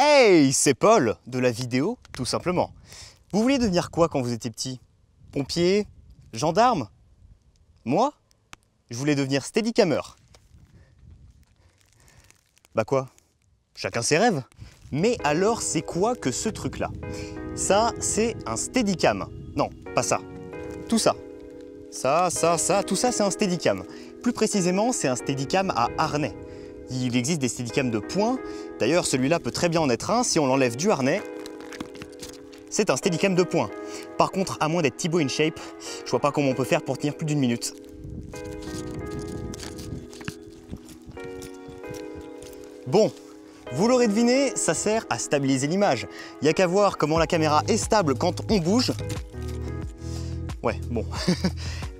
Hey, c'est Paul, de la vidéo, tout simplement. Vous vouliez devenir quoi quand vous étiez petit? Pompier? Gendarme? Moi? Je voulais devenir steadicammer. Bah quoi? Chacun ses rêves. Mais alors, c'est quoi que ce truc-là? Ça, c'est un steadicam. Non, pas ça. Tout ça. Ça, tout ça, c'est un steadicam. Plus précisément, c'est un steadicam à harnais. Il existe des steadicams de poing. D'ailleurs, celui-là peut très bien en être un. Si on l'enlève du harnais, c'est un steadicam de poing. Par contre, à moins d'être Thibaut InShape, je vois pas comment on peut faire pour tenir plus d'une minute. Bon, vous l'aurez deviné, ça sert à stabiliser l'image. Il n'y a qu'à voir comment la caméra est stable quand on bouge. Ouais, bon.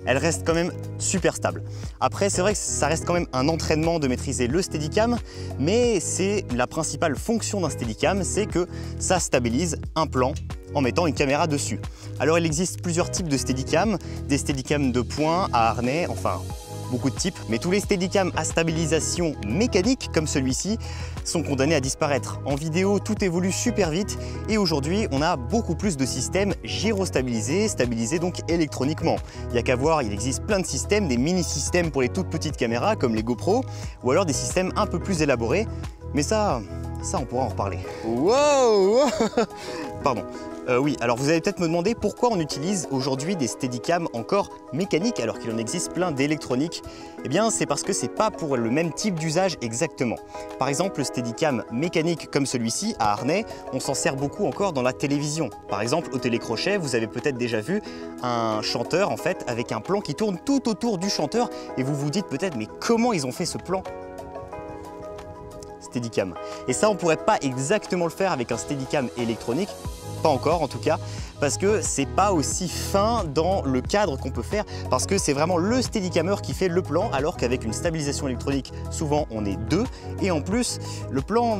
Elle reste quand même super stable. Après, c'est vrai que ça reste quand même un entraînement de maîtriser le steadicam, mais c'est la principale fonction d'un steadicam, c'est que ça stabilise un plan en mettant une caméra dessus. Alors, il existe plusieurs types de steadicam, des steadicams de poing à harnais, enfin beaucoup de types, mais tous les steadicams à stabilisation mécanique comme celui-ci sont condamnés à disparaître. En vidéo, tout évolue super vite et aujourd'hui, on a beaucoup plus de systèmes gyrostabilisés, stabilisés donc électroniquement. Il n'y a qu'à voir, il existe plein de systèmes, des mini-systèmes pour les toutes petites caméras comme les GoPro, ou alors des systèmes un peu plus élaborés, mais ça on pourra en reparler. Wow. Pardon. Oui, alors vous allez peut-être me demander pourquoi on utilise aujourd'hui des steadicams encore mécaniques alors qu'il en existe plein d'électroniques. Eh bien, c'est parce que c'est pas pour le même type d'usage exactement. Par exemple, le steadicam mécanique comme celui-ci, à harnais, on s'en sert beaucoup encore dans la télévision. Par exemple, au télécrochet, vous avez peut-être déjà vu un chanteur en fait avec un plan qui tourne tout autour du chanteur et vous vous dites peut-être mais comment ils ont fait ce plan ? Steadicam. Et ça, on pourrait pas exactement le faire avec un steadicam électronique, pas encore en tout cas, parce que c'est pas aussi fin dans le cadre qu'on peut faire, parce que c'est vraiment le steadicammer qui fait le plan, alors qu'avec une stabilisation électronique, souvent on est deux, et en plus, le plan,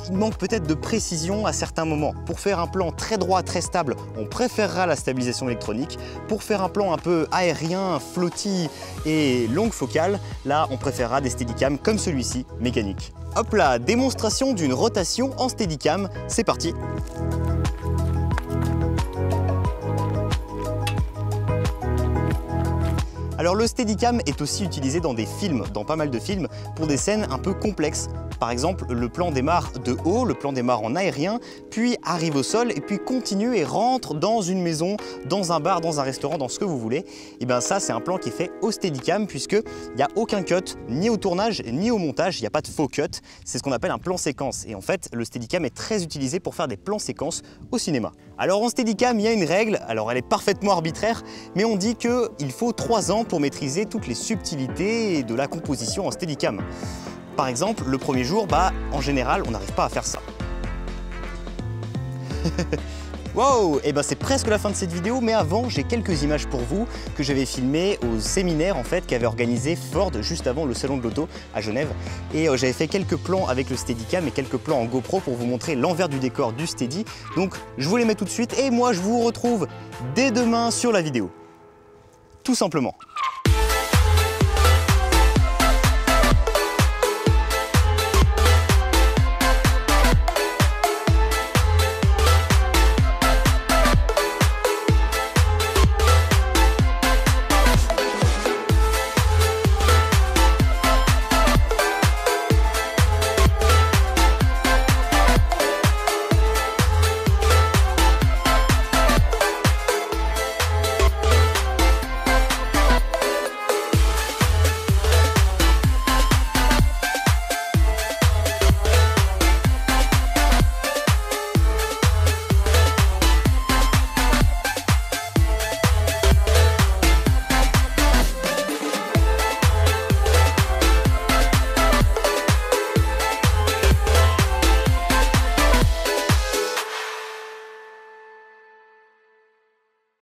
il manque peut-être de précision à certains moments. Pour faire un plan très droit, très stable, on préférera la stabilisation électronique. Pour faire un plan un peu aérien, flotti et longue focale, là, on préférera des steadicams comme celui-ci, mécanique. Hop là, démonstration d'une rotation en steadicam, c'est parti! Alors le steadicam est aussi utilisé dans des films, dans pas mal de films, pour des scènes un peu complexes. Par exemple, le plan démarre de haut, le plan démarre en aérien, puis arrive au sol et puis continue et rentre dans une maison, dans un bar, dans un restaurant, dans ce que vous voulez. Et bien ça, c'est un plan qui est fait au steadicam puisqu'il n'y a aucun cut, ni au tournage, ni au montage, il n'y a pas de faux cut. C'est ce qu'on appelle un plan séquence. Et en fait, le steadicam est très utilisé pour faire des plans séquences au cinéma. Alors en steadicam, il y a une règle, alors elle est parfaitement arbitraire, mais on dit qu'il faut 3 ans pour maîtriser toutes les subtilités de la composition en steadicam. Par exemple, le premier jour, en général, on n'arrive pas à faire ça. Wow, et c'est presque la fin de cette vidéo, mais avant, j'ai quelques images pour vous que j'avais filmées au séminaire en fait qu'avait organisé Ford juste avant le salon de l'auto à Genève. Et j'avais fait quelques plans avec le steadicam et quelques plans en GoPro pour vous montrer l'envers du décor du steady. Donc, je vous les mets tout de suite et moi, je vous retrouve dès demain sur la vidéo. Tout simplement.